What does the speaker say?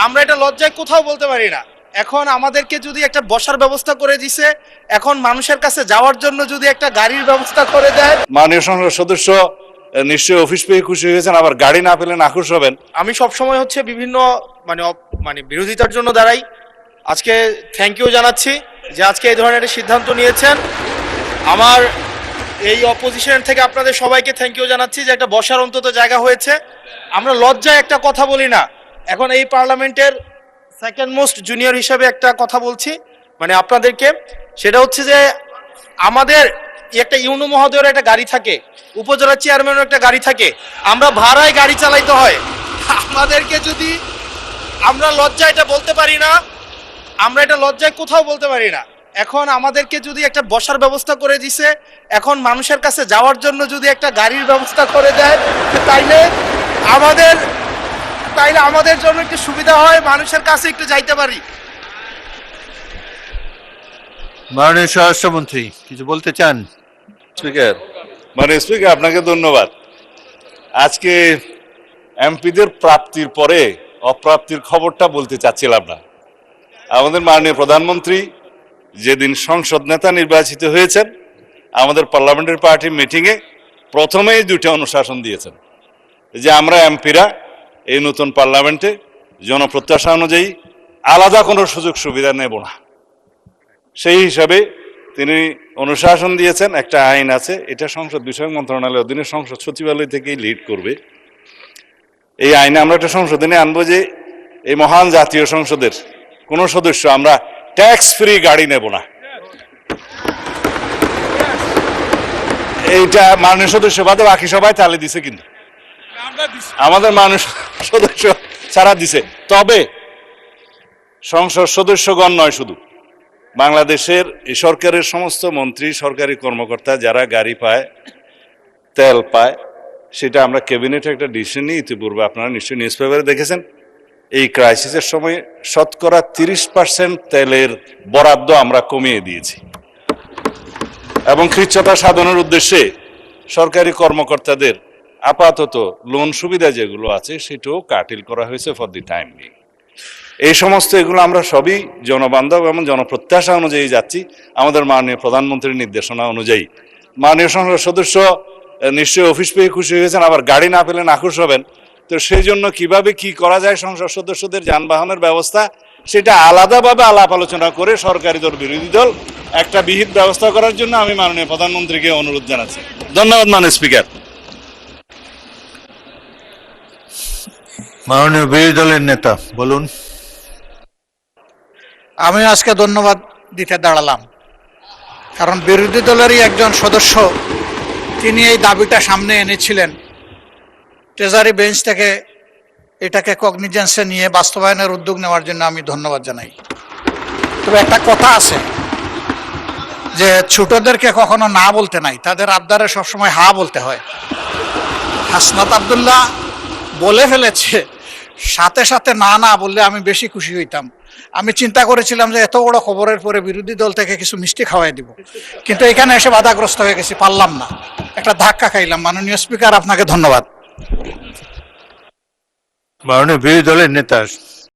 আমরা এটা লজ্জায় কোথাও বলতে পারি না। এখন আমাদেরকে যদি একটা বসার ব্যবস্থা করে দিছে, এখন মানুষের কাছে যাওয়ার জন্য যদি একটা গাড়ির ব্যবস্থা করে দেয়। মাননীয় সংসদ সদস্য নিশ্চয়ই অফিস পেয়ে খুশি হয়েছেন, আবার গাড়ি না পেলে নাখুশ হবেন। আমি সব সময় হচ্ছে বিভিন্ন মানে বিরোধিতার জন্য দাঁড়াই। আজকে থ্যাংক ইউ জানাচ্ছি যে আজকে এই ধরনের একটা সিদ্ধান্ত নিয়েছেন। আমার এই অপোজিশন থেকে আপনাদের সবাইকে থ্যাংক ইউ জানাচ্ছি যে একটা বসার অন্তত জায়গা হয়েছে। আমরা লজ্জায় একটা কথা বলি না। এখন এই পার্লামেন্টের সেকেন্ড মোস্ট জুনিয়র হিসেবে একটা কথা বলছি মানে আপনাদেরকে, সেটা হচ্ছে যে আমাদের একটা ইউনো মহোদয়ের একটা গাড়ি থাকে, উপজেলা চেয়ারম্যানের একটা গাড়ি থাকে, আমরা ভাড়ায় গাড়ি চালাইতে হয়। আমাদেরকে যদি আমরা লজ্জায় এটা বলতে পারি না, আমরা এটা লজ্জায় কোথাও বলতে পারি না। এখন আমাদেরকে যদি একটা বসার ব্যবস্থা করে দিছে, এখন মানুষের কাছে যাওয়ার জন্য যদি একটা গাড়ির ব্যবস্থা করে দেয়, তাইলে আমাদের জন্য একটু সুবিধা হয়, মানুষের কাছে একটু যাইতে পারি। মাননীয় স্বরাষ্ট্রমন্ত্রী কিছু বলতে চান? স্পিকার, স্পিকার আপনাকে ধন্যবাদ। আজকে এমপিদের প্রাপ্তির পরে অপ্রাপ্তির খবরটা বলতে চাচ্ছিলাম না। আমাদের মাননীয় প্রধানমন্ত্রী যেদিন সংসদ নেতা নির্বাচিত হয়েছেন, আমাদের পার্লামেন্টারি পার্টি মিটিংয়ে প্রথমেই দুইটা অনুশাসন দিয়েছেন যে আমরা এমপিরা এই নতুন পার্লামেন্টে জনপ্রত্যাশা অনুযায়ী আলাদা কোনো সুযোগ সুবিধা নেব না। সেই হিসাবে তিনি অনুশাসন দিয়েছেন। একটা আইন আছে, এটা সংসদ বিষয়ক মন্ত্রণালয়ের অধীনে সংসদ সচিবালয় থেকেই লিড করবে। এই আইনে আমরা একটা সংশোধনী আনবো যে এই মহান জাতীয় সংসদের কোন সদস্য আমরা ট্যাক্স ফ্রি গাড়ি নেব না। এইটা মাননীয় সদস্য বাদে বাকি সবাই তালে দিছে, কিন্তু আমাদের মাননীয় সদস্য ছাড়া দিছে। তবে সংসদ সদস্যগণ নয়, শুধু বাংলাদেশের এই সরকারের সমস্ত মন্ত্রী, সরকারি কর্মকর্তা যারা গাড়ি পায়, তেল পায়, সেটা আমরা ক্যাবিনেটে একটা ডিসিশন নিই। ইতিপূর্বে আপনারা নিশ্চয়ই নিউজ পেপারে দেখেছেন, এই ক্রাইসিসের সময় শতকরা 30% তেলের বরাদ্দ আমরা কমিয়ে দিয়েছি এবং কৃচ্ছ্রতা সাধনের উদ্দেশ্যে সরকারি কর্মকর্তাদের আপাতত লোন সুবিধা যেগুলো আছে সেটাও কাটিল করা হয়েছে ফর দি টাইম বিং। এই সমস্ত এগুলো আমরা সবই জনবান্ধব এবং জনপ্রত্যাশা অনুযায়ী যাচ্ছি, আমাদের মাননীয় প্রধানমন্ত্রীর নির্দেশনা অনুযায়ী। মাননীয় সংসদ সদস্য নিশ্চয়ই অফিস পেয়ে খুশি হয়েছেন, আবার গাড়ি না পেলে নাখুশ হবেন। তো সেই জন্য কিভাবে কি করা যায় সংসদ সদস্যদের যানবাহনের ব্যবস্থা, সেটা আলাদাভাবে আলাপ আলোচনা করে সরকারি দল বিরোধী দল একটা বিহিত ব্যবস্থা করার জন্য আমি মাননীয় প্রধানমন্ত্রীকে অনুরোধ জানাচ্ছি। ধন্যবাদ মাননীয় স্পিকার। মাননীয় বিরোধী দলের নেতা বলুন। আমি আজকে ধন্যবাদ দিতে দাঁড়ালাম, কারণ বিরোধী দলেরই একজন সদস্য তিনি এই দাবিটা সামনে এনেছিলেন। ট্রেজারি বেঞ্চ থেকে এটাকে কগনিজেন্সে নিয়ে বাস্তবায়নের উদ্যোগ নেওয়ার জন্য আমি ধন্যবাদ জানাই। তবে একটা কথা আছে যে ছোটদেরকে কখনো না বলতে নাই, তাদের আবদারে সবসময় হা বলতে হয়। হাসনাত আব্দুল্লাহ বলে ফেলেছে, সাথে সাথে না না বললে আমি বেশি খুশি হইতাম। আমি চিন্তা করেছিলাম যে এত বড় খবরের পরে বিরোধী দল থেকে কিছু মিষ্টি খাওয়াই দিব, কিন্তু এখানে এসে বাধাগ্রস্ত হয়ে গেছি, পারলাম না, একটা ধাক্কা খাইলাম। মাননীয় স্পিকার, আপনাকে ধন্যবাদ। মাননীয় বিরোধী দলের নেতা